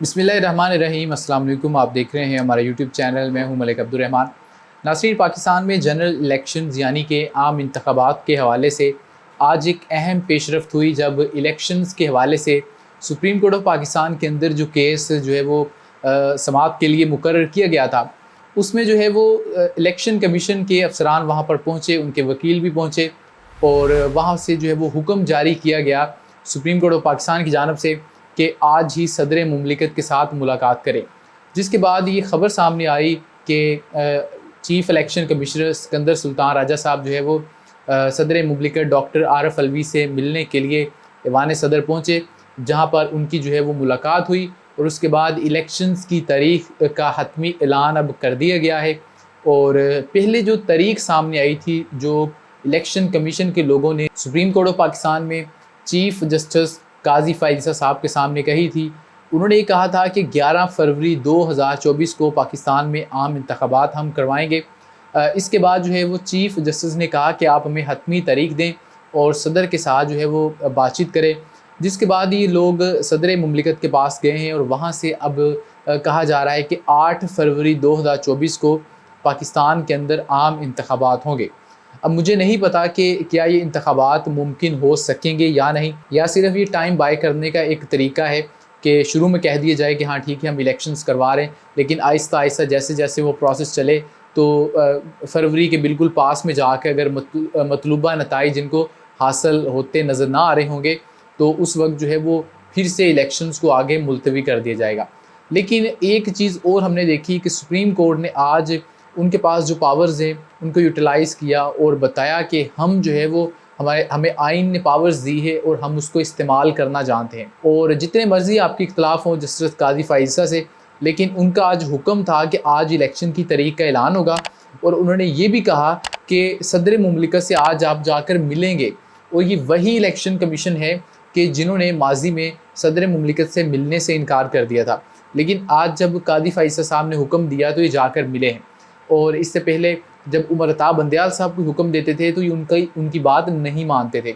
बिस्मिल्लाहिर्रहमानिर्रहीम। अस्सलाम वालेकुम। आप देख रहे हैं हमारा यूट्यूब चैनल। मैं हूं मलिक अब्दुर्रहमान। नाज़रीन, पाकिस्तान में जनरल इलेक्शंस यानी कि आम इंतखाबात के हवाले से आज एक अहम पेशरफ्त हुई, जब इलेक्शंस के हवाले से सुप्रीम कोर्ट ऑफ पाकिस्तान के अंदर जो केस जो है वो समाअत के लिए मुकर्रर किया गया था, उसमें जो है वो इलेक्शन कमीशन के अफसरान वहाँ पर पहुँचे, उनके वकील भी पहुँचे और वहाँ से जो है वो हुक्म जारी किया गया सुप्रीम कोर्ट ऑफ पाकिस्तान की जानिब से कि आज ही सदर मुमलिकत के साथ मुलाकात करें। जिसके बाद ये ख़बर सामने आई कि chief election commissioner Sikandar Sultan Raja साहब जो है वो सदर मुमलिकत डॉक्टर आरफ अलवी से मिलने के लिए ऐवान सदर पहुँचे, जहाँ पर उनकी जो है वो मुलाकात हुई और उसके बाद इलेक्शंस की तारीख़ का हतमी ऐलान अब कर दिया गया है। और पहले जो तारीख़ सामने आई थी, जो इलेक्शन कमीशन के लोगों ने सुप्रीम कोर्ट ऑफ पाकिस्तान में चीफ़ जस्टिस काजी फ़ाइज़ ईसा साहब के सामने कही थी, उन्होंने ये कहा था कि 11 फरवरी 2024 को पाकिस्तान में आम इंतखाबात हम करवाएंगे। इसके बाद जो है वो चीफ़ जस्टिस ने कहा कि आप हमें हतमी तारीख दें और सदर के साथ जो है वो बातचीत करें। जिसके बाद ये लोग सदर मुमलिकत के पास गए हैं और वहाँ से अब कहा जा रहा है कि 8 फरवरी 2024 को पाकिस्तान के अंदर आम इंतखाबात होंगे। अब मुझे नहीं पता कि क्या ये इंतखाबात मुमकिन हो सकेंगे या नहीं, या सिर्फ ये टाइम बाय करने का एक तरीका है कि शुरू में कह दिया जाए कि हाँ ठीक है हम इलेक्शंस करवा रहे हैं, लेकिन आहिस्ता आहिस्ता जैसे जैसे वो प्रोसेस चले तो फरवरी के बिल्कुल पास में जाकर अगर मतलूबा नताइज जिनको हासिल होते नज़र ना आ रहे होंगे, तो उस वक्त जो है वो फिर से इलेक्शंस को आगे मुलतवी कर दिया जाएगा। लेकिन एक चीज़ और हमने देखी कि सुप्रीम कोर्ट ने आज उनके पास जो पावर्स हैं उनको यूटिलाइज़ किया और बताया कि हम जो है वो हमें आइन ने पावर्स दी है और हम उसको इस्तेमाल करना जानते हैं। और जितने मर्ज़ी आपके इख्तलाफ हों जस्टिस काज़ी फ़ाइज़ ईसा से, लेकिन उनका आज हुक्म था कि आज इलेक्शन की तारीख का ऐलान होगा। और उन्होंने ये भी कहा कि सदर मुमलिकत से आज आप जाकर मिलेंगे। और ये वही इलेक्शन कमीशन है कि जिन्होंने माजी में सदर मुमलिकत से मिलने से इनकार कर दिया था, लेकिन आज जब काज़ी फ़ाइज़ ईसा साहब ने हुक्म दिया तो ये जाकर मिले हैं। और इससे पहले जब उमर अताब बंदयाल साहब को हुक्म देते थे तो ये उनकी बात नहीं मानते थे।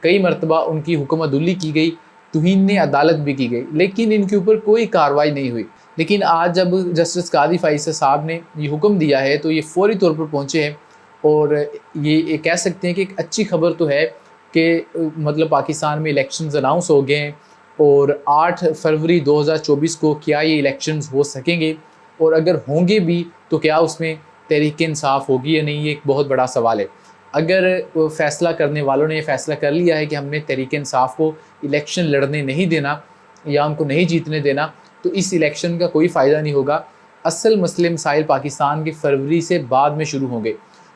कई मरतबा उनकी हुक्मतुल्ली की गई, तुहीन अदालत भी की गई, लेकिन इनके ऊपर कोई कार्रवाई नहीं हुई। लेकिन आज जब जस्टिस काज़ी फ़ाइज़ ईसा साहब ने ये हुक्म दिया है तो ये फ़ौरी तौर पर पहुँचे हैं। और ये कह सकते हैं कि एक अच्छी खबर तो है कि मतलब पाकिस्तान में इलेक्शंस अनाउंस हो गए हैं और 8 फरवरी 2024 को क्या ये इलेक्शंस हो सकेंगे, और अगर होंगे भी तो क्या उसमें तहरीक इंसाफ होगी या नहीं, ये एक बहुत बड़ा सवाल है। अगर फ़ैसला करने वालों ने ये फ़ैसला कर लिया है कि हमने तहरीक इंसाफ को इलेक्शन लड़ने नहीं देना या उनको नहीं जीतने देना, तो इस इलेक्शन का कोई फ़ायदा नहीं होगा। असल मसले मसाइल पाकिस्तान के फरवरी से बाद में शुरू होंगे।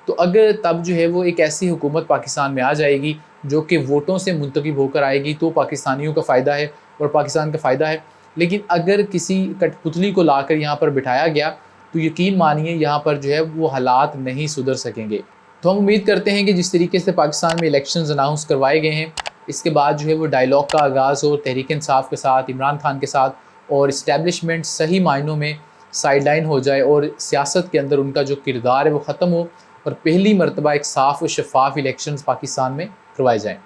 तो अगर तब जो है वो एक ऐसी हुकूमत पाकिस्तान में आ जाएगी जो कि वोटों से मुंतखब होकर आएगी, तो पाकिस्तानियों का फ़ायदा है और पाकिस्तान का फ़ायदा है। लेकिन अगर किसी कठपुतली को लाकर यहाँ पर बिठाया गया तो यकीन मानिए यहाँ पर जो है वो हालात नहीं सुधर सकेंगे। तो हम उम्मीद करते हैं कि जिस तरीके से पाकिस्तान में इलेक्शंस अनाउंस करवाए गए हैं, इसके बाद जो है वो डायलॉग का आगाज़ हो तहरीक इंसाफ के साथ, इमरान खान के साथ, और इस्टेब्लिशमेंट सही मायनों में साइडलाइन हो जाए और सियासत के अंदर उनका जो किरदार है वो ख़त्म हो और पहली मरतबा एक साफ़ और शफ़ाफ़ इलेक्शंस पाकिस्तान में करवाए जाएँ।